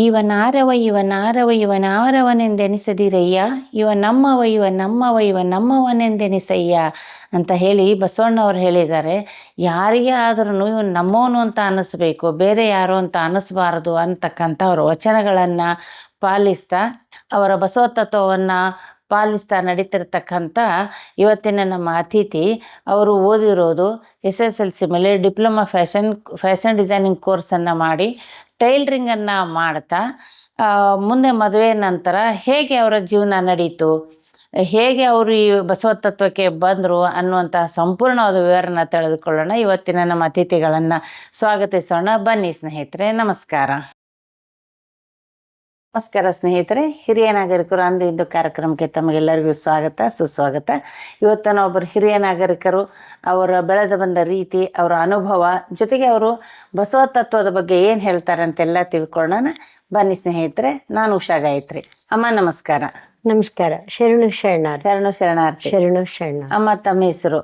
ಇವನಾರವನೆಂದೆನಿಸದಿರಯ್ಯ, ಇವ ನಮ್ಮವನೆಂದೆನಿಸಯ್ಯ ಅಂತ ಹೇಳಿ ಬಸವಣ್ಣವ್ರು ಹೇಳಿದ್ದಾರೆ. ಯಾರಿಗೇ ಆದ್ರೂ ಇವನು ನಮ್ಮವನು ಅಂತ ಅನ್ನಿಸ್ಬೇಕು, ಬೇರೆ ಯಾರು ಅಂತ ಅನ್ನಿಸ್ಬಾರ್ದು ಅಂತಕ್ಕಂಥ ಅವರ ವಚನಗಳನ್ನು ಪಾಲಿಸ್ತಾ, ಅವರ ಬಸವ ತತ್ವವನ್ನು ಪಾಲಿಸ್ತಾ ನಡೀತಿರ್ತಕ್ಕಂಥ ಇವತ್ತಿನ ನಮ್ಮ ಅತಿಥಿ. ಅವರು ಓದಿರೋದು SSLC ಮೇಲೆ ಡಿಪ್ಲೊಮಾ ಫ್ಯಾಷನ್ ಡಿಸೈನಿಂಗ್ ಕೋರ್ಸನ್ನು ಮಾಡಿ ಟೈಲರಿಂಗನ್ನು ಮಾಡ್ತಾ ಮುಂದೆ ಮದುವೆ ನಂತರ ಹೇಗೆ ಅವರ ಜೀವನ ನಡೀತು, ಹೇಗೆ ಅವರು ಈ ಬಸವ ತತ್ವಕ್ಕೆ ಬಂದರು ಅನ್ನುವಂತಹ ಸಂಪೂರ್ಣವಾದ ವಿವರನ ತಿಳಿದುಕೊಳ್ಳೋಣ. ಇವತ್ತಿನ ನಮ್ಮ ಅತಿಥಿಗಳನ್ನು ಸ್ವಾಗತಿಸೋಣ. ಬನ್ನಿ ಸ್ನೇಹಿತರೆ. ನಮಸ್ಕಾರ. ನಮಸ್ಕಾರ ಸ್ನೇಹಿತರೆ. ಹಿರಿಯ ನಾಗರಿಕರು ಅಂದು ಇಂದು ಕಾರ್ಯಕ್ರಮಕ್ಕೆ ತಮಗೆಲ್ಲರಿಗೂ ಸ್ವಾಗತ, ಸುಸ್ವಾಗತ. ಇವತ್ತು ಒಬ್ಬರು ಹಿರಿಯ ನಾಗರಿಕರು, ಅವರ ಬೆಳೆದು ಬಂದ ರೀತಿ, ಅವರ ಅನುಭವ, ಜೊತೆಗೆ ಅವರು ಬಸವ ತತ್ವದ ಬಗ್ಗೆ ಏನು ಹೇಳ್ತಾರೆ ಅಂತೆಲ್ಲ ತಿಳ್ಕೊಳ್ಳೋಣ. ಬನ್ನಿ ಸ್ನೇಹಿತರೆ. ನಾನು ಉಷಾ ಗಾಯತ್ರಿ. ಅಮ್ಮ ನಮಸ್ಕಾರ. ನಮಸ್ಕಾರ. ಶರಣು ಶರಣಾರ್ಥಿ. ಶರಣು ಶರಣಾರ್ಥಿ. ಶರಣು ಶರಣ. ಅಮ್ಮ ತಮ್ಮ ಹೆಸರು?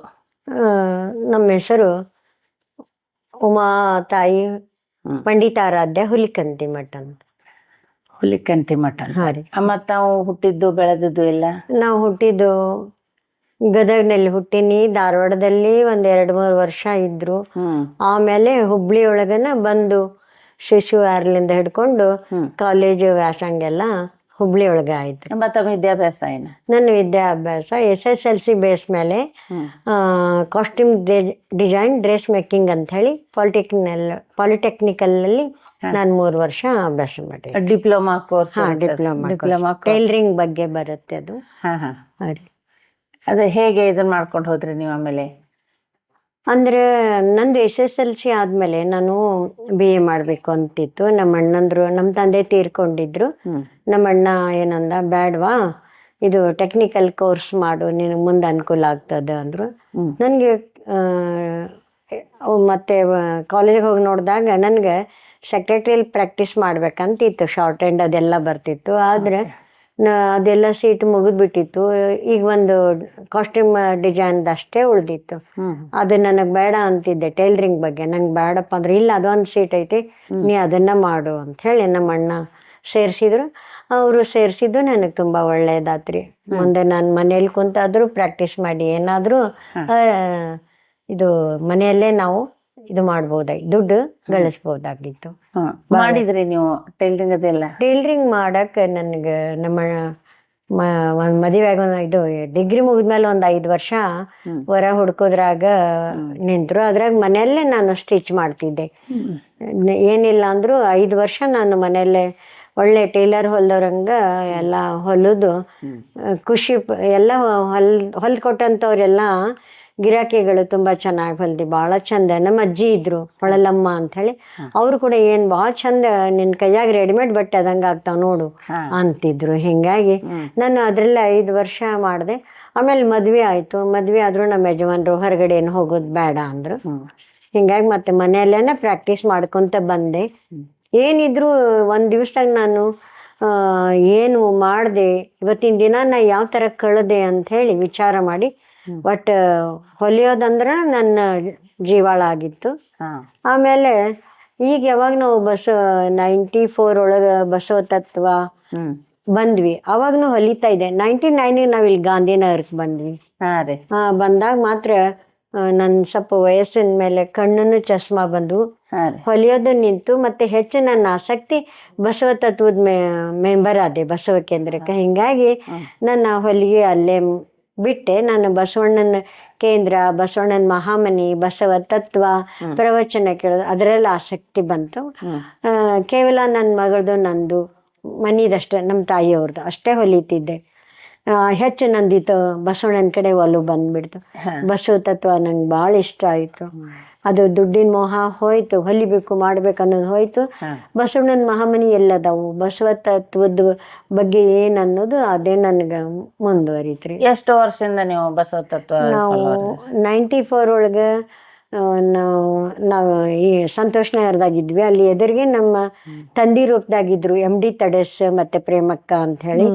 ನಮ್ಮ ಹೆಸರು ಉಮಾ ತಾಯಿ ಪಂಡಿತಾರಾಧ್ಯ ಹುಲಿಕಂತಿ ಮಠ ಅಂತ. ಹುಲಿಕಂತಿ ಮಠ. ಹಾಂ ರೀ. ಅಮ್ಮ ತಾವು ಹುಟ್ಟಿದ್ದು ಬೆಳೆದದ್ದು ಎಲ್ಲ? ನಾವು ಹುಟ್ಟಿದ್ದು ಗದಗ್ನಲ್ಲಿ ಹುಟ್ಟಿನಿ. ಧಾರವಾಡದಲ್ಲಿ 1-2-3 ವರ್ಷ ಇದ್ರು. ಆಮೇಲೆ ಹುಬ್ಳಿ ಒಳಗನ ಬಂದು ಶಿಶು ಆರ್ಲಿಂದ ಹಿಡ್ಕೊಂಡು ಕಾಲೇಜು ವ್ಯಾಸಂಗೆಲ್ಲ ಹುಬ್ಳಿ ಒಳಗೆ ಆಯ್ತು. ತಮ್ಮ ವಿದ್ಯಾಭ್ಯಾಸ ಏನು? ನನ್ನ ವಿದ್ಯಾಭ್ಯಾಸ SSLC ಬೇಸ್ ಮೇಲೆ ಕಾಸ್ಟ್ಯೂಮ್ ಡಿಸೈನ್ ಡ್ರೆಸ್ ಮೇಕಿಂಗ್ ಅಂತ ಹೇಳಿ ಪಾಲಿಟೆಕ್ನಿಕಲ್ ನಾನು 3 ವರ್ಷ ಅಭ್ಯಾಸ ಮಾಡಿದ್ದೆ. Diploma course? ಡಿಪ್ಲೊಮಾ ಟೈಲರಿಂಗ್ ಬಗ್ಗೆ ಬರುತ್ತೆ ಅದು. ಅದೇ ಹೇಗೆ ಇದನ್ನ ಮಾಡ್ಕೊಂಡು ಹೋದ್ರಿ ನೀವು ಆಮೇಲೆ? ಅಂದ್ರೆ ನಂದು SSLC ಆದ್ಮೇಲೆ ನಾನು BA ಮಾಡಬೇಕು ಅಂತಿತ್ತು. ನಮ್ಮ ತಂದೆ ತೀರ್ಕೊಂಡಿದ್ರು. ನಮ್ಮ ಅಣ್ಣ ಏನಂದ, ಬ್ಯಾಡ್ವಾ ಇದು ಟೆಕ್ನಿಕಲ್ ಕೋರ್ಸ್ ಮಾಡು, ನಿನಗೆ ಮುಂದೆ ಅನುಕೂಲ ಆಗ್ತದೆ ಅಂದರು. ನನಗೆ ಮತ್ತೆ ಕಾಲೇಜಿಗೆ ಹೋಗಿ ನೋಡಿದಾಗ ನನಗೆ ಸೆಕ್ರೆಟ್ರಿಯಲ್ಲಿ ಪ್ರಾಕ್ಟೀಸ್ ಮಾಡ್ಬೇಕಂತಿತ್ತು. ಶಾರ್ಟ್ ಹ್ಯಾಂಡ್ ಅದೆಲ್ಲ ಬರ್ತಿತ್ತು. ಆದರೆ ಅದೆಲ್ಲ ಸೀಟ್ ಮುಗಿದ್ಬಿಟ್ಟಿತ್ತು. ಈಗ ಒಂದು ಕಾಸ್ಟ್ಯೂಮ್ ಡಿಸೈನ್ದು ಅಷ್ಟೇ ಉಳ್ದಿತ್ತು. ಅದು ನನಗೆ ಬೇಡ ಅಂತಿದ್ದೆ. ಟೈಲರಿಂಗ್ ಬಗ್ಗೆ ನಂಗೆ ಬೇಡಪ್ಪ ಅಂದ್ರೆ, ಇಲ್ಲ ಅದೊಂದು ಸೀಟ್ ಐತಿ, ನೀ ಅದನ್ನು ಮಾಡು ಅಂಥೇಳಿ ನಮ್ಮ ಅಣ್ಣ ಸೇರಿಸಿದ್ರು. ಅವರು ಸೇರಿಸಿದ್ದು ನನಗೆ ತುಂಬ ಒಳ್ಳೆಯದಾತ್ರಿ. ಮುಂದೆ ನಾನು ಮನೇಲಿ ಕುಂತಾದರೂ ಪ್ರಾಕ್ಟೀಸ್ ಮಾಡಿ ಏನಾದರೂ ಇದು ಮನೆಯಲ್ಲೇ ನಾವು ಇದು ಮಾಡ್ಬೋದಾಗಿ ದುಡ್ಡು ಗಳಿಸ್ಬೋದಾಗಿತ್ತು. ಮಾಡಿದ್ರಿ ನೀವು ಟೈಲರಿಂಗ್ ಅದೆಲ್ಲ? ಟೈಲರಿಂಗ್ ಮಾಡಕ್ಕೆ ನನಗೆ ನಮ್ಮ ಮದುವೆ ಆಗ ಇದು ಡಿಗ್ರಿ ಮುಗಿದ್ಮೇಲೆ 5 ವರ್ಷ ಹೊರ ಹುಡ್ಕೋದ್ರಾಗ ನಿಂತರು. ಅದ್ರಾಗ ಮನೆಯಲ್ಲೇ ನಾನು ಸ್ಟಿಚ್ ಮಾಡ್ತಿದ್ದೆ. ಏನಿಲ್ಲ ಅಂದರೂ 5 ವರ್ಷ ನಾನು ಮನೆಯಲ್ಲೇ ಒಳ್ಳೆ ಟೈಲರ್ ಹೊಲ್ದವ್ರಂಗ ಎಲ್ಲ ಹೊಲಿದು ಖುಷಿ ಎಲ್ಲ ಹೊಲ್ದು ಕೊಟ್ಟಂಥವ್ರೆಲ್ಲ ಗಿರಾಕಿಗಳು ತುಂಬ ಚೆನ್ನಾಗಿ ಹೊಲ್ದಿ, ಭಾಳ ಚಂದ. ನಮ್ಮ ಅಜ್ಜಿ ಇದ್ರು ಹೊಳಲಮ್ಮ ಅಂಥೇಳಿ, ಅವರು ಕೂಡ ಏನು ಭಾಳ ಚಂದ, ನಿನ್ನ ಕೈಯಾಗ ರೆಡಿಮೇಡ್ ಬಟ್ಟೆ ಅದಂಗೆ ಆಗ್ತಾವ ನೋಡು ಅಂತಿದ್ರು. ಹೀಗಾಗಿ ನಾನು ಅದರಲ್ಲೇ 5 ವರ್ಷ ಮಾಡಿದೆ. ಆಮೇಲೆ ಮದುವೆ ಆಯಿತು. ಮದುವೆ ಆದರೂ ನಮ್ಮ ಯಜಮಾನ್ರು ಹೊರಗಡೆ ಏನು ಹೋಗೋದು ಬೇಡ ಅಂದರು. ಹೀಗಾಗಿ ಮತ್ತೆ ಮನೆಯಲ್ಲೇ ಪ್ರಾಕ್ಟೀಸ್ ಮಾಡ್ಕೊತ ಬಂದೆ. ಏನಿದ್ರು ಒಂದು ದಿವಸದಾಗ ನಾನು ಏನು ಮಾಡಿದೆ, ಇವತ್ತಿನ ದಿನ ನಾ ಯಾವ ಥರ ಕಳೆದೆ ಅಂಥೇಳಿ ವಿಚಾರ ಮಾಡಿ, ಬಟ್ ಹೊಲಿಯೋದಂದ್ರೆ ನನ್ನ ಜೀವಾಳ ಆಗಿತ್ತು. ಆಮೇಲೆ ಈಗ ಯಾವಾಗ ನಾವು 94 ಒಳಗೆ ಬಸವ ತತ್ವ ಬಂದ್ವಿ, ಅವಾಗನು ಹೊಲಿತಾ ಇದೆ. 99 ನಾವು ಇಲ್ಲಿ ಗಾಂಧಿನಗರಕ್ಕೆ ಬಂದ್ವಿ. ಬಂದಾಗ ಮಾತ್ರ ನನ್ನ ಸ್ವಲ್ಪ ವಯಸ್ಸಿನ ಮೇಲೆ ಕಣ್ಣನ್ನು ಚಶ್ಮಾ ಬಂದು ಹೊಲಿಯೋದು ನಿಂತು. ಮತ್ತೆ ಹೆಚ್ಚು ನನ್ನ ಆಸಕ್ತಿ ಬಸವ ತತ್ವದ ಮೆಂಬರ್ ಆದೆ ಬಸವ ಕೇಂದ್ರಕ್ಕೆ. ಹೀಗಾಗಿ ನನ್ನ ಹೊಲಿಗೆ ಅಲ್ಲೇ ಬಿಟ್ಟೆ. ನಾನು ಬಸವಣ್ಣನ ಕೇಂದ್ರ, ಬಸವಣ್ಣನ ಮಹಾಮನಿ, ಬಸವ ತತ್ವ, ಪ್ರವಚನ ಕೇಳೋದು ಅದರಲ್ಲಿ ಆಸಕ್ತಿ ಬಂತು. ಕೇವಲ ನನ್ನ ಮಗಳದು ನಂದು ಮನಿದಷ್ಟೇ, ನಮ್ಮ ತಾಯಿಯವ್ರದ್ದು ಅಷ್ಟೇ ಹೊಲಿತಿದ್ದೆ. ಹೆಚ್ಚು ನಂದಿತ್ತು ಬಸವಣ್ಣನ ಕಡೆ ಒಲವು ಬಂದ್ಬಿಡ್ತು. ಬಸವ ತತ್ವ ನಂಗೆ ಭಾಳ ಇಷ್ಟ ಆಯಿತು. ಅದು ದುಡ್ಡಿನ ಮೋಹ ಹೋಯ್ತು, ಹೊಲಿಬೇಕು ಮಾಡ್ಬೇಕು ಅನ್ನೋದು ಹೋಯ್ತು. ಬಸವಣ್ಣನ ಮಹಾಮನಿ ಎಲ್ಲದಾವು, ಬಸವ ತತ್ವದ ಬಗ್ಗೆ ಏನು ಅನ್ನೋದು ಅದೇ ನನಗೆ ಮುಂದುವರಿತ್ರಿ. ಎಷ್ಟು ವರ್ಷದಿಂದ ನೀವು ಬಸವ ತತ್ವ? ನಾವು 94 ಒಳಗೆ ನಾವು ಈ ಸಂತೋಷ್ ನಗರದಾಗಿದ್ವಿ. ಅಲ್ಲಿ ಎದುರಿಗೆ ನಮ್ಮ ತಂದಿ ರೂಪದಾಗಿದ್ರು MD ತಡಸ್ ಮತ್ತು ಪ್ರೇಮಕ್ಕ ಅಂಥೇಳಿ.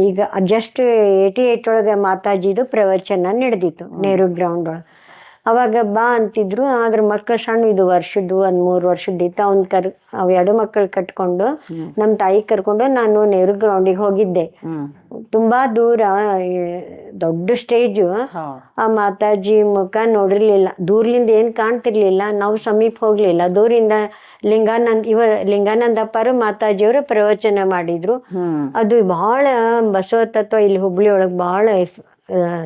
ಈಗ ಜಸ್ಟ್ 88 ಒಳಗೆ ಮಾತಾಜಿದು ಪ್ರವಚನ ನಡೆದಿತ್ತು ನೆಹರು ಗ್ರೌಂಡ್ ಒಳಗೆ. ಅವಾಗ ಬಾ ಅಂತಿದ್ರು. ಆದ್ರೆ ಮಕ್ಕಳು ಸಣ್ಣ, ಇದು ವರ್ಷದ್ದು 3 ವರ್ಷದ್ದಿತ್ತು. ಅವ್ 2 ಮಕ್ಕಳು ಕಟ್ಕೊಂಡು ನಮ್ಮ ತಾಯಿ ಕರ್ಕೊಂಡು ನಾನು ನೆಹರು ಗ್ರೌಂಡಿಗೆ ಹೋಗಿದ್ದೆ. ತುಂಬಾ ದೂರ, ದೊಡ್ಡ ಸ್ಟೇಜು. ಆ ಮಾತಾಜಿ ಮುಖ ನೋಡಿರ್ಲಿಲ್ಲ, ದೂರ್ಲಿಂದ ಏನ್ ಕಾಣ್ತಿರ್ಲಿಲ್ಲ. ನಾವು ಸಮೀಪ ಹೋಗ್ಲಿಲ್ಲ, ದೂರಿಂದ ಲಿಂಗಾನಂದಪ್ಪರು ಮಾತಾಜಿಯವರು ಪ್ರವಚನ ಮಾಡಿದ್ರು. ಅದು ಬಹಳ ಬಸವ ತತ್ವ ಇಲ್ಲಿ ಹುಬ್ಳಿ ಒಳಗೆ ಬಹಳ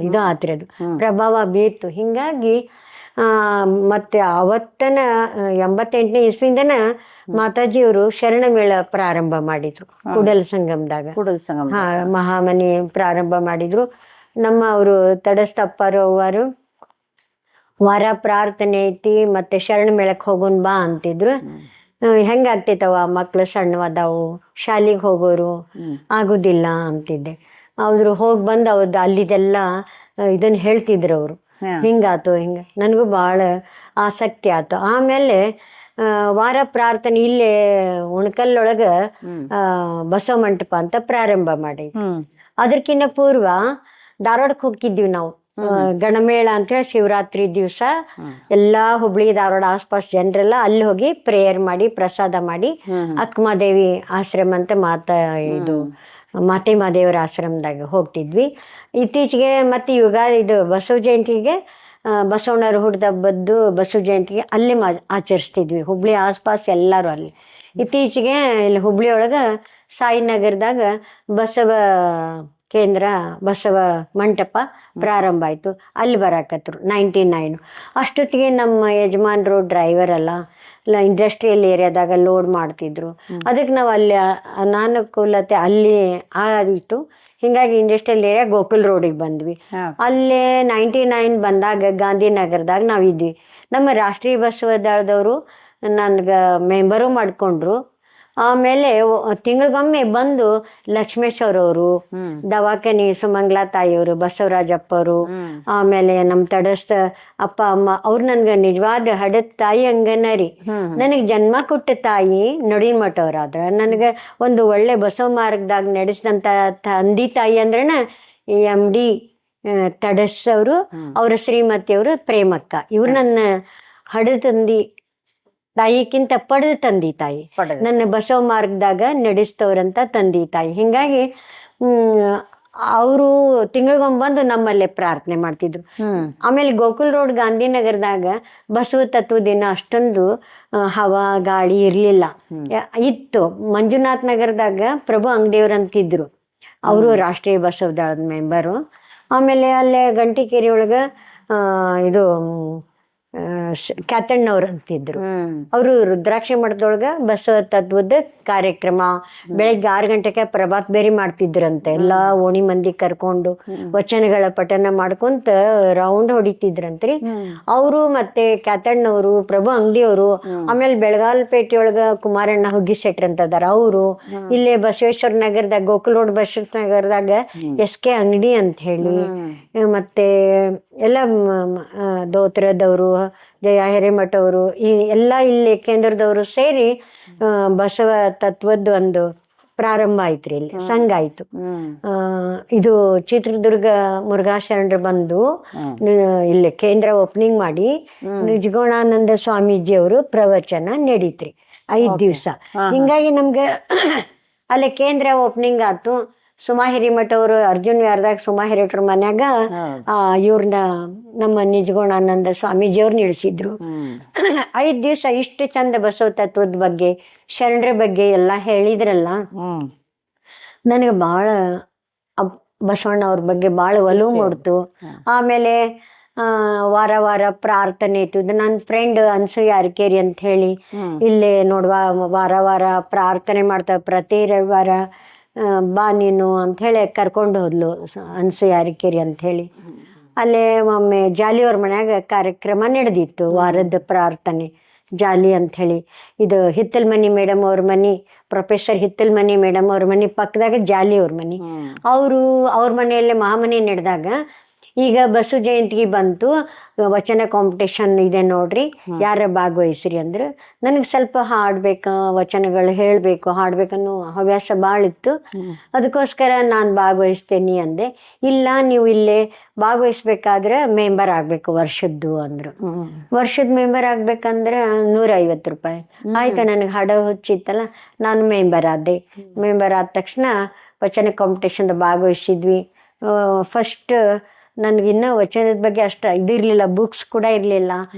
ಇದು ಆತ್ರಿ, ಅದು ಪ್ರಭಾವ ಬೀರ್ತು. ಹಿಂಗಾಗಿ ಮತ್ತೆ ಅವತ್ತನ 88ನೇ ಇಸ್ವಿಯಿಂದನ ಮಾತಾಜಿಯವರು ಶರಣ ಮೇಳ ಪ್ರಾರಂಭ ಮಾಡಿದ್ರು ಕೂಡಲ ಸಂಗಮದಾಗ. ಹಾ, ಮಹಾಮನಿ ಪ್ರಾರಂಭ ಮಾಡಿದ್ರು. ನಮ್ಮ ಅವರು ತಡಸ್ತಪ್ಪರವರು ವಾರ ಪ್ರಾರ್ಥನೆ ಐತಿ ಮತ್ತೆ ಶರಣ ಮೇಳಕ್ಕೆ ಹೋಗೋನ್ ಬಾ ಅಂತಿದ್ರು. ಹೆಂಗಾಗ್ತೈತವ, ಮಕ್ಳು ಸಣ್ಣವದಾವು, ಶಾಲಿಗೆ ಹೋಗೋರು ಆಗುದಿಲ್ಲ ಅಂತಿದ್ದೆ. ಅವ್ರು ಹೋಗಿ ಬಂದು ಅವ್ರದ್ದು ಅಲ್ಲಿದೆಲ್ಲ ಇದನ್ನ ಹೇಳ್ತಿದ್ರು ಅವರು. ಹಿಂಗಾತು, ನನಗೂ ಭಾಳ ಆಸಕ್ತಿ ಆಯ್ತು. ಆಮೇಲೆ ವಾರ ಪ್ರಾರ್ಥನೆ ಇಲ್ಲೇ ಉಣಕಲ್ಲೊಳಗ ಬಸವ ಮಂಟಪ ಅಂತ ಪ್ರಾರಂಭ ಮಾಡಿದ್ವಿ. ಅದಕ್ಕಿಂತ ಪೂರ್ವ ಧಾರವಾಡಕ್ಕೆ ಹೋಗಿದ್ವಿ ನಾವು. ಗಣಮೇಳ ಅಂತೇಳಿ ಶಿವರಾತ್ರಿ ದಿವಸ ಎಲ್ಲಾ ಹುಬ್ಳಿ ಧಾರವಾಡ ಆಸ್ಪಾಸ್ ಜನರೆಲ್ಲ ಅಲ್ಲಿ ಹೋಗಿ ಪ್ರೇಯರ್ ಮಾಡಿ ಪ್ರಸಾದ ಮಾಡಿ ಅಕ್ಕಮಹಾದೇವಿ ಆಶ್ರಮ ಅಂತ ಇದು ಮಾದೇವರ ಆಶ್ರಮದಾಗ ಹೋಗ್ತಿದ್ವಿ. ಇತ್ತೀಚೆಗೆ ಮತ್ತೆ ಇದು ಬಸವ ಜಯಂತಿಗೆ, ಬಸವಣ್ಣರು ಹುಟ್ಟಿದ ಹಬ್ಬದ್ದು ಬಸವ ಜಯಂತಿಗೆ ಅಲ್ಲಿ ಆಚರಿಸ್ತಿದ್ವಿ. ಹುಬ್ಳಿ ಆಸ್ಪಾಸ್ ಎಲ್ಲರೂ ಅಲ್ಲಿ. ಇತ್ತೀಚೆಗೆ ಇಲ್ಲಿ ಹುಬ್ಳಿ ಒಳಗೆ ಸಾಯಿನಗರದಾಗ ಬಸವ ಕೇಂದ್ರ, ಬಸವ ಮಂಟಪ ಪ್ರಾರಂಭ ಆಯಿತು. ಅಲ್ಲಿ ಬರಾಕತ್ರು 99. ಅಷ್ಟೊತ್ತಿಗೆ ನಮ್ಮ ಯಜಮಾನ್ರು ಡ್ರೈವರ್ ಅಲ್ಲ ಇಂಡಸ್ಟ್ರಿಯಲ್ ಏರಿಯಾದಾಗ ಲೋಡ್ ಮಾಡ್ತಿದ್ರು. ಅದಕ್ಕೆ ನಾವು ಅಲ್ಲಿ ಅನಾನುಕೂಲತೆ ಅಲ್ಲಿ ಆಯಿತು. ಹಿಂಗಾಗಿ ಇಂಡಸ್ಟ್ರಿಯಲ್ ಏರಿಯಾ ಗೋಕುಲ್ ರೋಡಿಗೆ ಬಂದ್ವಿ. ಅಲ್ಲೇ 99 ಬಂದಾಗ ಗಾಂಧಿನಗರದಾಗ ನಾವಿದ್ವಿ. ನಮ್ಮ ರಾಷ್ಟ್ರೀಯ ಬಸವ ದಳದವರು ನನ್ಗೆ ಮೆಂಬರು ಮಾಡಿಕೊಂಡ್ರು. ಆಮೇಲೆ ತಿಂಗಳಿಗೊಮ್ಮೆ ಬಂದು ಲಕ್ಷ್ಮೇಶ್ವರವರು, ದವಾಖಾನಿ ಸುಮಂಗ್ಲಾ ತಾಯಿಯವರು, ಬಸವರಾಜಪ್ಪವರು, ಆಮೇಲೆ ನಮ್ಮ ತಡಸ್ಥ ಅಪ್ಪ ಅಮ್ಮ ಅವ್ರು ನನ್ಗೆ ನಿಜವಾದ ಹಡದ ತಾಯಿ ಹಂಗನರಿ. ನನಗೆ ಜನ್ಮ ಕೊಟ್ಟ ತಾಯಿ ನಡಿಮಠವ್ರಾದ್ರ. ನನಗೆ ಒಂದು ಒಳ್ಳೆ ಬಸವ ಮಾರ್ಗದಾಗ ನಡೆಸಿದಂಥ ತಂದೆ ತಾಯಿ ಅಂದ್ರನ MD ತಡಸ್ ಅವರು, ಅವರ ಶ್ರೀಮತಿಯವರು ಪ್ರೇಮಕ್ಕ. ಇವ್ರು ನನ್ನ ಹಡದ ತಂದಿ ತಾಯಿಕ್ಕಿಂತ ಪಡೆದ ತಂದಿ ತಾಯಿ, ನನ್ನ ಬಸವ ಮಾರ್ಗದಾಗ ನಡೆಸ್ತವ್ರಂತ ತಂದಿ ತಾಯಿ. ಹಿಂಗಾಗಿ ಅವರು ತಿಂಗಳಿಗೊಮ್ಮೆ ನಮ್ಮಲ್ಲೇ ಪ್ರಾರ್ಥನೆ ಮಾಡ್ತಿದ್ರು. ಆಮೇಲೆ ಗೋಕುಲ್ ರೋಡ್ ಗಾಂಧಿನಗರದಾಗ ಬಸವ ತತ್ವ ದಿನ ಅಷ್ಟೊಂದು ಹವಾ ಗಾಳಿ ಇರ್ಲಿಲ್ಲ, ಇತ್ತು. ಮಂಜುನಾಥ್ ನಗರದಾಗ ಪ್ರಭು ಅಂಗಡಿಯವ್ರಂತಿದ್ರು, ಅವರು ರಾಷ್ಟ್ರೀಯ ಬಸವ ದಳದ ಮೆಂಬರು. ಆಮೇಲೆ ಅಲ್ಲೇ ಗಂಟಿಕೇರಿ ಒಳಗ ಇದು ಕ್ಯಾತಣ್ಣವ್ರು ಅಂತಿದ್ರು. ಅವರು ರುದ್ರಾಕ್ಷಿ ಮಠದೊಳಗ ಬಸವ ತತ್ವದ ಕಾರ್ಯಕ್ರಮ ಬೆಳಗ್ಗೆ 6 ಗಂಟೆಗೆ ಪ್ರಭಾತ್ ಬೇರಿ ಮಾಡ್ತಿದ್ರಂತೆ. ಎಲ್ಲಾ ಓಣಿ ಮಂದಿ ಕರ್ಕೊಂಡು ವಚನಗಳ ಪಠನ ಮಾಡ್ಕೊಂತ ರೌಂಡ್ ಹೊಡಿತಿದ್ರಂತ್ರಿ. ಅವರು ಮತ್ತೆ ಕ್ಯಾತಣ್ಣವರು, ಪ್ರಭು ಅಂಗಡಿಯವರು, ಆಮೇಲೆ ಬೆಳಗಾಲ್ಪೇಟೆಯೊಳಗ ಕುಮಾರಣ್ಣ ಹುಗ್ಗಿ ಶೆಟ್ರ್ ಅಂತ ಅದಾರ ಅವರು. ಇಲ್ಲೇ ಬಸವೇಶ್ವರ ನಗರದಾಗ ಗೋಕುಲ್ ರೋಡ್ ಬಸವೇಶ್ವರ ನಗರದಾಗ SK ಅಂಗಡಿ ಅಂತ ಹೇಳಿ, ಮತ್ತೆ ಎಲ್ಲ ದೋತ್ರದವರು, ಜಯ ಹಿರೇಮಠ ಅವರು, ಈ ಎಲ್ಲ ಇಲ್ಲಿ ಕೇಂದ್ರದವರು ಸೇರಿ ಬಸವ ತತ್ವದ ಒಂದು ಪ್ರಾರಂಭ ಆಯ್ತ್ರಿ. ಇಲ್ಲಿ ಸಂಘ ಆಯ್ತು. ಇದು ಚಿತ್ರದುರ್ಗ ಮುರುಘಾಶರಣರು ಬಂದು ಇಲ್ಲಿ ಕೇಂದ್ರ ಓಪನಿಂಗ್ ಮಾಡಿ ನಿಜಗುಣಾನಂದ ಸ್ವಾಮೀಜಿ ಅವರು ಪ್ರವಚನ ನಡೀತ್ರಿ 5 ದಿವಸ. ಹಿಂಗಾಗಿ ನಮ್ಗೆ ಅಲ್ಲಿ ಕೇಂದ್ರ ಓಪನಿಂಗ್ ಆಯ್ತು. ಸುಮಾ ಹಿರೇಮಠ ಅವರು ಅರ್ಜುನ್ ವ್ಯಾರದಾಗ ಸುಮಾ ಹಿರೇಟ್ರ ಮನ್ಯಾಗ ಇವ್ರನ್ನ ನಮ್ಮ ನಿಜಗುಣಾನಂದ ಸ್ವಾಮೀಜಿಯವ್ರು ನಿಲ್ಸಿದ್ರು. 5 ದಿವಸ ಇಷ್ಟು ಚಂದ ಬಸವ ತತ್ವದ ಬಗ್ಗೆ, ಶರಣರ ಬಗ್ಗೆ ಎಲ್ಲ ಹೇಳಿದ್ರಲ್ಲ, ನನಗೆ ಭಾಳ ಬಸವಣ್ಣ ಅವ್ರ ಬಗ್ಗೆ ಭಾಳ ಒಲವು ಮೂಡ್ತು. ಆಮೇಲೆ ವಾರ ವಾರ ಪ್ರಾರ್ಥನೆ ಇತ್ತು. ನನ್ನ ಫ್ರೆಂಡ್ ಅನ್ಸೂಯ ಅರಕೇರಿ ಅಂತ ಹೇಳಿ ಇಲ್ಲಿ ನೋಡುವ ವಾರ ವಾರ ಪ್ರಾರ್ಥನೆ ಮಾಡ್ತಾವೆ. ಪ್ರತಿ ರವಿವಾರ ಬಾ ನೀನು ಅಂಥೇಳಿ ಕರ್ಕೊಂಡು ಹೋದ್ಲು ಅನ್ಸೂಯ ಅರಕೇರಿ ಅಂಥೇಳಿ. ಅಲ್ಲೇ ಒಮ್ಮೆ ಜಾಲಿಯವ್ರ ಮನ್ಯಾಗ ಕಾರ್ಯಕ್ರಮ ನಡೆದಿತ್ತು, ವಾರದ ಪ್ರಾರ್ಥನೆ ಜಾಲಿ ಅಂಥೇಳಿ. ಇದು ಹಿತ್ತಲ್ಮನಿ ಮೇಡಮ್ ಅವ್ರ ಮನೆ, ಪ್ರೊಫೆಸರ್ ಹಿತ್ತಲ್ಮನಿ ಮೇಡಮ್ ಅವ್ರ ಮನೆ ಪಕ್ಕದಾಗ ಜಾಲಿ ಅವ್ರ ಮನೆ. ಅವ್ರ ಮನೆಯಲ್ಲೇ ಮಹಾಮನೆ ನಡೆದಾಗ ಈಗ ಬಸವ ಜಯಂತಿಗೆ ಬಂತು, ವಚನ ಕಾಂಪಿಟೇಷನ್ ಇದೆ ನೋಡ್ರಿ, ಯಾರ ಭಾಗವಹಿಸ್ರಿ ಅಂದ್ರೆ ನನಗೆ ಸ್ವಲ್ಪ ಹಾಡ್ಬೇಕು, ವಚನಗಳು ಹೇಳಬೇಕು, ಹಾಡ್ಬೇಕನ್ನೋ ಹವ್ಯಾಸ ಭಾಳ ಇತ್ತು. ಅದಕ್ಕೋಸ್ಕರ ನಾನು ಭಾಗವಹಿಸ್ತೇನೆ ಅಂದೆ. ಇಲ್ಲ, ನೀವು ಇಲ್ಲೇ ಭಾಗವಹಿಸ್ಬೇಕಾದ್ರೆ ಮೆಂಬರ್ ಆಗಬೇಕು ವರ್ಷದ್ದು ಅಂದರು. ವರ್ಷದ ಮೆಂಬರ್ ಆಗ್ಬೇಕಂದ್ರೆ 150 ರೂಪಾಯಿ. ಆಯ್ತಾ, ನನಗೆ ಹಾಡ ಹುಚ್ಚಿತ್ತಲ್ಲ, ನಾನು ಮೆಂಬರ್ ಆದೆ. ಮೆಂಬರ್ ಆದ ತಕ್ಷಣ ವಚನ ಕಾಂಪಿಟೇಷನ್ದ ಭಾಗವಹಿಸಿದ್ವಿ. ಫಸ್ಟ್ ನನಗಿನ್ನ ವಚನದ ಬಗ್ಗೆ ಅಷ್ಟು ಇದಿರಲಿಲ್ಲ, ಬುಕ್ಸ್ ಕೂಡ ಇರಲಿಲ್ಲ.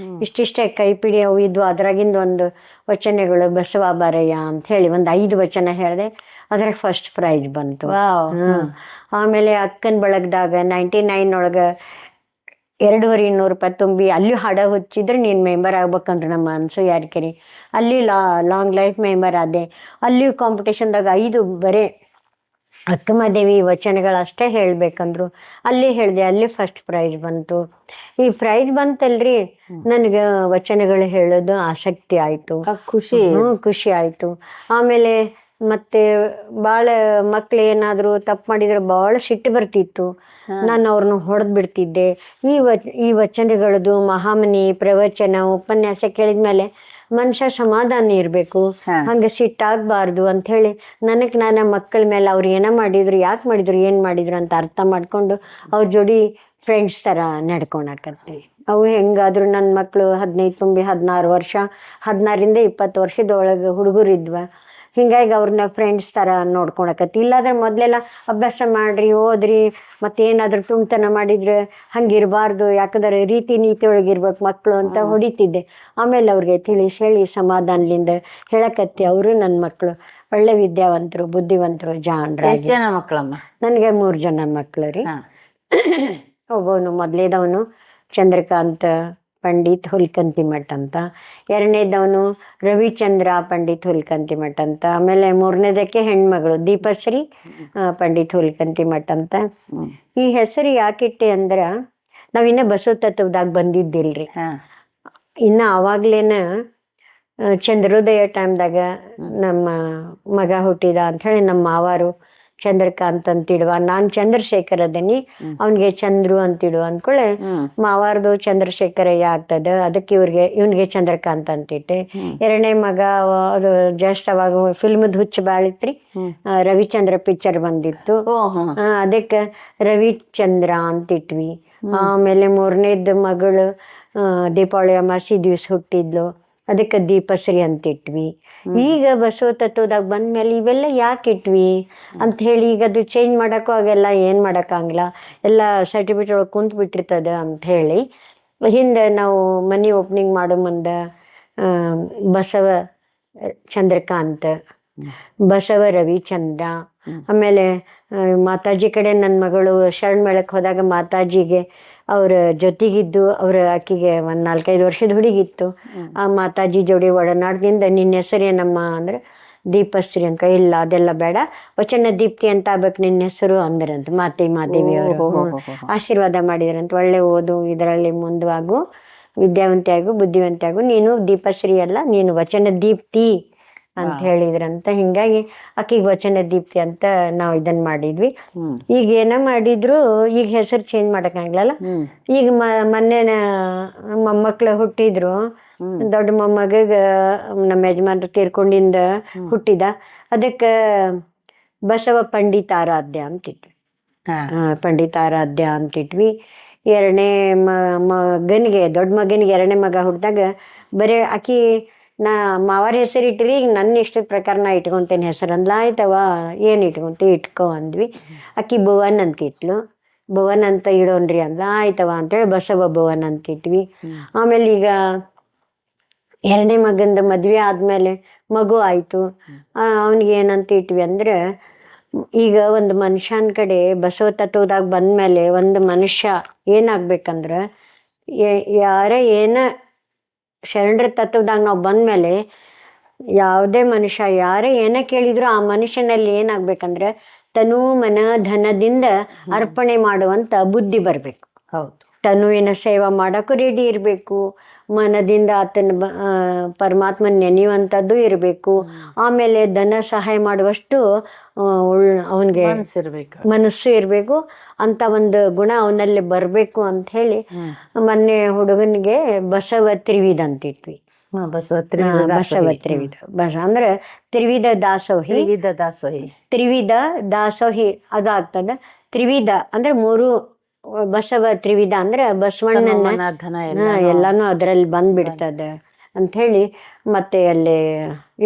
ಇಷ್ಟಿಷ್ಟೇ ಕೈಪಿಡಿ ಅವು ಇದ್ವು. ಅದ್ರಾಗಿಂದ ಒಂದು ವಚನಗಳು ಬಸವ ಬಾರಯ್ಯ ಅಂತ ಹೇಳಿ ಒಂದು 5 ವಚನ ಹೇಳಿದೆ. ಅದ್ರಾಗ ಫಸ್ಟ್ ಪ್ರೈಜ್ ಬಂತು. ಆಮೇಲೆ ಅಕ್ಕನ ಬಳಗದಾಗ 99 ಒಳಗೆ 2,200 ರೂಪಾಯಿ ತುಂಬಿ ಅಲ್ಲೂ ಹಾಡ ಹುಚ್ಚಿದ್ರೆ ನೀನು ಮೆಂಬರ್ ಆಗ್ಬೇಕಂದ್ರೆ ನಮ್ಮ ಅನ್ಸೂಯ ಯಾರಕೆರೆ ಅಲ್ಲಿ ಲಾಂಗ್ ಲೈಫ್ ಮೆಂಬರ್ ಆದೆ. ಅಲ್ಲಿಯೂ ಕಾಂಪಿಟೇಷನ್ದಾಗ 5 ಬರೇ ಅಕ್ಕಮಹಾದೇವಿ ವಚನಗಳಷ್ಟೇ ಹೇಳಬೇಕಂದ್ರು. ಅಲ್ಲಿ ಹೇಳಿದೆ, ಅಲ್ಲಿ ಫಸ್ಟ್ ಪ್ರೈಜ್ ಬಂತು. ಈ ಪ್ರೈಜ್ ಬಂತಲ್ರಿ, ನನಗೆ ವಚನಗಳು ಹೇಳೋದು ಆಸಕ್ತಿ ಆಯಿತು, ಖುಷಿ ಆಯಿತು. ಆಮೇಲೆ ಮತ್ತೆ ಭಾಳ ಮಕ್ಳು ಏನಾದರೂ ತಪ್ಪು ಮಾಡಿದ್ರೆ ಭಾಳ ಸಿಟ್ಟು ಬರ್ತಿತ್ತು. ನಾನು ಅವ್ರನ್ನ ಹೊಡೆದು ಬಿಡ್ತಿದ್ದೆ. ಈ ವಚನಗಳದು ಮಹಾಮನಿ ಪ್ರವಚನ ಉಪನ್ಯಾಸ ಕೇಳಿದ್ಮೇಲೆ ಮನುಷ್ಯ ಸಮಾಧಾನ ಇರಬೇಕು, ಹಂಗೆ ಸಿಟ್ಟಾಗಬಾರ್ದು ಅಂಥೇಳಿ ನಾನು ಮಕ್ಕಳ ಮೇಲೆ ಅವ್ರು ಏನೋ ಮಾಡಿದ್ರು, ಯಾಕೆ ಮಾಡಿದ್ರು, ಏನು ಮಾಡಿದ್ರು ಅಂತ ಅರ್ಥ ಮಾಡಿಕೊಂಡು ಅವ್ರ ಜೋಡಿ ಫ್ರೆಂಡ್ಸ್ ಥರ ನಡ್ಕೊಳಕತ್ತಿ. ಅವು ಹೆಂಗಾದ್ರು ನನ್ನ ಮಕ್ಕಳು 15 ತುಂಬಿ 16 ವರ್ಷ, 16ರಿಂದ 20 ವರ್ಷದೊಳಗೆ ಹುಡುಗರಿದ್ವ. ಹಿಂಗಾಗಿ ಅವ್ರನ್ನ ಫ್ರೆಂಡ್ಸ್ ಥರ ನೋಡ್ಕೊಳಕತ್ತಿ. ಇಲ್ಲಾಂದ್ರೆ ಮೊದಲೆಲ್ಲ ಅಭ್ಯಾಸ ಮಾಡ್ರಿ, ಓದ್ರಿ, ಮತ್ತೇನಾದ್ರೂ ತುಂಬ್ತನ ಮಾಡಿದ್ರೆ ಹಂಗಿರಬಾರ್ದು, ಯಾಕಂದ್ರೆ ರೀತಿ ನೀತಿ ಒಳಗಿರ್ಬೇಕು ಮಕ್ಕಳು ಅಂತ ಹೊಡಿತಿದ್ದೆ. ಆಮೇಲೆ ಅವ್ರಿಗೆ ತಿಳಿಸಿ ಹೇಳಿ ಸಮಾಧಾನದಿಂದ ಹೇಳಕತ್ತಿ. ಅವರು ನನ್ನ ಮಕ್ಕಳು ಒಳ್ಳೆ ವಿದ್ಯಾವಂತರು, ಬುದ್ಧಿವಂತರು, ಜಾಣರು. ಎಷ್ಟು ಜನ ಮಕ್ಕಳಮ್ಮ? ನನಗೆ 3 ಜನ ಮಕ್ಕಳು ರೀ. ಒಬ್ಬವನು ಮೊದಲೇದವನು ಚಂದ್ರಕಾಂತ್ ಪಂಡಿತ್ ಹುಲ್ಕಂತಿಮಠ್ ಅಂತ, 2ನೇದವನು ರವಿಚಂದ್ರ ಪಂಡಿತ್ ಹುಲ್ಕಂತಿಮಠ್ ಅಂತ, ಆಮೇಲೆ 3ನೇದಕ್ಕೆ ಹೆಣ್ಮಗಳು ದೀಪಶ್ರೀ ಪಂಡಿತ್ ಹುಲ್ಕಂತಿಮಠ್ ಅಂತ. ಈ ಹೆಸರು ಯಾಕಿಟ್ಟೆ ಅಂದ್ರೆ ನಾವಿನ್ನ ಬಸವ ತತ್ವದಾಗ ಬಂದಿದ್ದಿಲ್ರಿ. ಇನ್ನು ಆವಾಗ್ಲೇನ ಚಂದ್ರೋದಯ ಟೈಮ್ದಾಗ ನಮ್ಮ ಮಗ ಹುಟ್ಟಿದ ಅಂಥೇಳಿ ನಮ್ಮ ಮಾವಾರು ಚಂದ್ರಕಾಂತ್ ಅಂತಿಡುವ, ನಾನು ಚಂದ್ರಶೇಖರ್ ಅದನಿ, ಅವನಿಗೆ ಚಂದ್ರು ಅಂತಿಡುವ ಅಂದ್ಕೊಳ್ಳೆ ಮಾವಾರ್ದು ಚಂದ್ರಶೇಖರಯ್ಯ ಆಗ್ತದ. ಅದಕ್ಕೆ ಇವನಿಗೆ ಚಂದ್ರಕಾಂತ್ ಅಂತಿಟ್ಟೆ. 2ನೇ ಮಗ ಅದು ಜಸ್ಟ್ ಅವಾಗ ಫಿಲ್ಮದ್ ಹುಚ್ಚು ಬಾಳಿತ್ರಿ, ರವಿಚಂದ್ರ ಪಿಕ್ಚರ್ ಬಂದಿತ್ತು, ಅದಕ್ಕೆ ರವಿಚಂದ್ರ ಅಂತಿಟ್ವಿ. ಆಮೇಲೆ 3ನೇದ್ ಮಗಳು ದೀಪಾವಳಿ ಅಮಾಸಿ ದಿವ್ಸ ಹುಟ್ಟಿದ್ಲು, ಅದಕ್ಕೆ ದೀಪಶ್ರೀ ಅಂತಿಟ್ವಿ. ಈಗ ಬಸವ ತತ್ವದಾಗ ಬಂದ್ಮೇಲೆ ಇವೆಲ್ಲ ಯಾಕೆ ಇಟ್ವಿ ಅಂತ ಹೇಳಿ ಈಗ ಅದು ಚೇಂಜ್ ಮಾಡೋಕ್ಕೂ ಆಗೆಲ್ಲ ಏನು ಮಾಡೋಕ್ಕಾಗಲ್ಲ, ಎಲ್ಲ ಸರ್ಟಿಫಿಕೇಟ್ ಒಳಗೆ ಕುಂತು ಬಿಟ್ಟಿರ್ತದೆ ಅಂಥೇಳಿ ಹಿಂದೆ ನಾವು ಮನೆ ಓಪನಿಂಗ್ ಮಾಡೋ ಮುಂದೆ ಬಸವ ಚಂದ್ರಕಾಂತ್, ಬಸವ ರವಿಚಂದ್ರ, ಆಮೇಲೆ ಮಾತಾಜಿ ಕಡೆ ನನ್ನ ಮಗಳು ಶರಣ ಮೇಳಕ್ಕೆ ಹೋದಾಗ ಮಾತಾಜಿಗೆ ಅವ್ರ ಜೊತೆಗಿದ್ದು ಆಕಿಗೆ ಒಂದು 4-5 ವರ್ಷದ ಹುಡುಗಿತ್ತು. ಆ ಮಾತಾಜಿ ಜೋಡಿ ಒಡನಾಟದಿಂದ ನಿನ್ನ ಹೆಸರೇನಮ್ಮ ಅಂದ್ರೆ ದೀಪಶ್ರೀ ಅಂತ. ಇಲ್ಲ ಅದೆಲ್ಲ ಬೇಡ, ವಚನ ದೀಪ್ತಿ ಅಂತ ಆಗ್ಬೇಕು ನಿನ್ನ ಹೆಸರು ಅಂದ್ರಂತ ಮಾದೇವಿ ಅವರು. ಆಶೀರ್ವಾದ ಮಾಡಿದ್ರಂತ, ಒಳ್ಳೆ ಓದು, ಇದರಲ್ಲಿ ಮುಂದುವಾಗು, ವಿದ್ಯಾವಂತೆ ಆಗು, ಬುದ್ಧಿವಂತೆ ಆಗು, ನೀನು ದೀಪಶ್ರೀ ಅಲ್ಲ, ನೀನು ವಚನ ದೀಪ್ತಿ ಅಂತ ಹೇಳಿದ್ರಂತ. ಹಿಂಗಾಗಿ ಆಕಿಗೆ ವಚನ ದೀಪ್ತಿ ಅಂತ ನಾವು ಇದನ್ನ ಮಾಡಿದ್ವಿ. ಈಗ ಏನ ಮಾಡಿದ್ರು ಈಗ ಹೆಸರು ಚೇಂಜ್ ಮಾಡಕ್ಕಾಗಲ್ಲ. ಈಗ ಮೊನ್ನೆ ಮೊಮ್ಮಕ್ಳು ಹುಟ್ಟಿದ್ರು. ದೊಡ್ಡ ಮೊಮ್ಮಗ ನಮ್ಮ ಯಜಮಾನ್ರು ತೀರ್ಕೊಂಡಿಂದ ಹುಟ್ಟಿದ, ಅದಕ್ಕೆ ಬಸವ ಪಂಡಿತಾರಾಧ್ಯ ಅಂತಿಟ್ವಿ. ಪಂಡಿತಾರಾಧ್ಯ ಅಂತಿಟ್ವಿ. 2ನೇ ಮಗನಿಗೆ, ದೊಡ್ಡ ಮಗನಿಗೆ 2ನೇ ಮಗ ಹುಟ್ಟಿದಾಗ ಬರೀ ಆಕಿ ಮಾವಾರ ಹೆಸರು ಇಟ್ರಿ, ಈಗ ನನ್ನ ಇಷ್ಟದ ಪ್ರಕಾರ ನಾ ಇಟ್ಕೊತೇನೆ ಹೆಸರು ಅಂದ್ಲ. ಆಯ್ತವ ಏನು ಇಟ್ಕೊಂತಿ ಇಟ್ಕೊ ಅಂದ್ವಿ. ಆಕಿ ಭುವನ್ ಅಂತ ಇಟ್ಲು. ಭುವನ್ ಅಂತ ಇಡೋನ್ರಿ ಅಂದ್ಲ. ಆಯ್ತವ ಅಂತೇಳಿ ಬಸವ ಭುವನ್ ಅಂತ ಇಟ್ವಿ. ಆಮೇಲೆ ಈಗ 2ನೇ ಮಗಂದು ಮದ್ವೆ ಆದ್ಮೇಲೆ ಮಗು ಆಯ್ತು. ಅವನಿಗೆ ಏನಂತ ಇಟ್ವಿ ಅಂದ್ರೆ, ಈಗ ಒಂದು ಮನುಷ್ಯನ ಕಡೆ ಬಸವ ತತ್ವದಾಗ ಬಂದ್ಮೇಲೆ ಒಂದು ಮನುಷ್ಯ ಏನಾಗ್ಬೇಕಂದ್ರೆ, ಯಾರೇ ಏನ ಶರಣರ ತತ್ವದಾಗ ನಾವು ಬಂದ್ಮೇಲೆ ಯಾವುದೇ ಮನುಷ್ಯ ಯಾರೇ ಏನೇ ಕೇಳಿದ್ರು ಆ ಮನುಷ್ಯನಲ್ಲಿ ಏನಾಗ್ಬೇಕಂದ್ರೆ ತನು ಮನ ಧನದಿಂದ ಅರ್ಪಣೆ ಮಾಡುವಂತ ಬುದ್ಧಿ ಬರ್ಬೇಕು. ಹೌದು, ತನುವಿನ ಸೇವಾ ಮಾಡೋಕ್ಕೂ ರೆಡಿ ಇರಬೇಕು, ಮನದಿಂದ ಆತನ ಪರಮಾತ್ಮನ ನೆನೆಯುವಂಥದ್ದು ಇರಬೇಕು. ಆಮೇಲೆ ಧನ ಸಹಾಯ ಮಾಡುವಷ್ಟು ಅವನಿಗೆ ಮನ್ಸಿರ್ಬೇಕು. ಮನಸ್ಸು ಇರಬೇಕು ಅಂತ ಒಂದು ಗುಣ ಅವನಲ್ಲಿ ಬರಬೇಕು ಅಂತ ಹೇಳಿ ಮೊನ್ನೆ ಹುಡುಗನಿಗೆ ಬಸವ ತ್ರಿವಿಧ ಅಂತಿಟ್ವಿ. ಬಸವ ಬಸವ ತ್ರಿವಿಧ ಅಂದ್ರೆ ತ್ರಿವಿಧ ದಾಸೋಹಿ. ತ್ರಿವಿಧ ದಾಸೋಹಿ. ತ್ರಿವಿಧ ದಾಸೋಹಿ ಅದಾಗ್ತದ. ತ್ರಿವಿಧ ಅಂದ್ರೆ 3 ಬಸವ ತ್ರಿವಿಧ ಅಂದ್ರೆ ಬಸವಣ್ಣನ ಎಲ್ಲಾನು ಅದ್ರಲ್ಲಿ ಬಂದ್ಬಿಡ್ತದೆ ಅಂತ ಹೇಳಿ. ಮತ್ತೆ ಅಲ್ಲಿ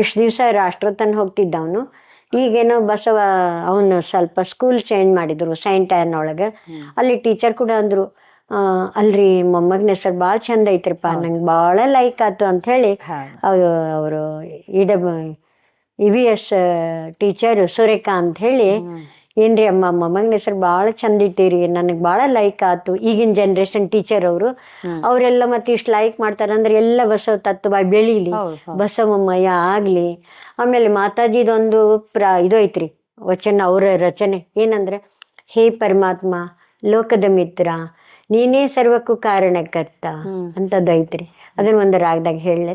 ಇಷ್ಟು ದಿವಸ ರಾಷ್ಟ್ರತನ ಹೋಗ್ತಿದ್ದ ಅವನು. ಈಗೇನೋ ಬಸವ ಅವನು ಸ್ವಲ್ಪ ಸ್ಕೂಲ್ ಚೇಂಜ್ ಮಾಡಿದ್ರು ಸೈಂಟ್ ಒಳಗೆ. ಅಲ್ಲಿ ಟೀಚರ್ ಕೂಡ ಅಂದ್ರು, ಅಲ್ರಿ ಮೊಮ್ಮಗನ ಹೆಸರು ಭಾಳ ಚಂದ ಐತ್ರಿಪ್ಪ, ನಂಗೆ ಭಾಳ ಲೈಕ್ ಆಯ್ತು ಅಂತ ಹೇಳಿ ಅವರು EVS ಟೀಚರ್ ಸುರೇಖಾ ಅಂತ ಹೇಳಿ, ಏನ್ರಿ ಅಮ್ಮ ಮೊಮ್ಮಗನ ಹೆಸರು ಭಾಳ ಚಂದ ಇಟ್ಟಿರಿ, ನನಗೆ ಭಾಳ ಲೈಕ್ ಆಯ್ತು. ಈಗಿನ ಜನ್ರೇಷನ್ ಟೀಚರ್ ಅವರೆಲ್ಲ ಮತ್ತೆ ಇಷ್ಟು ಲೈಕ್ ಮಾಡ್ತಾರೆ ಅಂದ್ರೆ ಎಲ್ಲ ಬಸವ ತತ್ವ ಬೆಳೀಲಿ, ಬಸವಮಯ ಆಗ್ಲಿ. ಆಮೇಲೆ ಮಾತಾಜಿದೊಂದು ಇದು ಐತ್ರಿ ವಚನ, ಅವರ ರಚನೆ ಏನಂದ್ರೆ, ಹೇ ಪರಮಾತ್ಮ ಲೋಕದ ಮಿತ್ರ ನೀನೇ ಸರ್ವಕ್ಕೂ ಕಾರಣಕರ್ತ ಅಂತದ್ದು ಐತ್ರಿ. ಅದನ್ನ ಒಂದು ರಾಗದಾಗ ಹೇಳ್ರಿ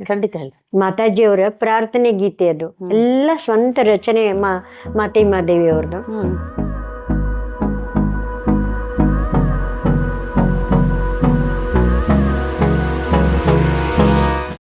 ಖಂಡಿತ ಹೇಳ್ರಿ. ಮಾತಾಜಿಯವರ ಪ್ರಾರ್ಥನೆ ಗೀತೆ ಅದು. ಎಲ್ಲ ಸ್ವಂತ ರಚನೆ ಮಾತೇಮಾದೇವಿ ಅವ್ರದ್ದು.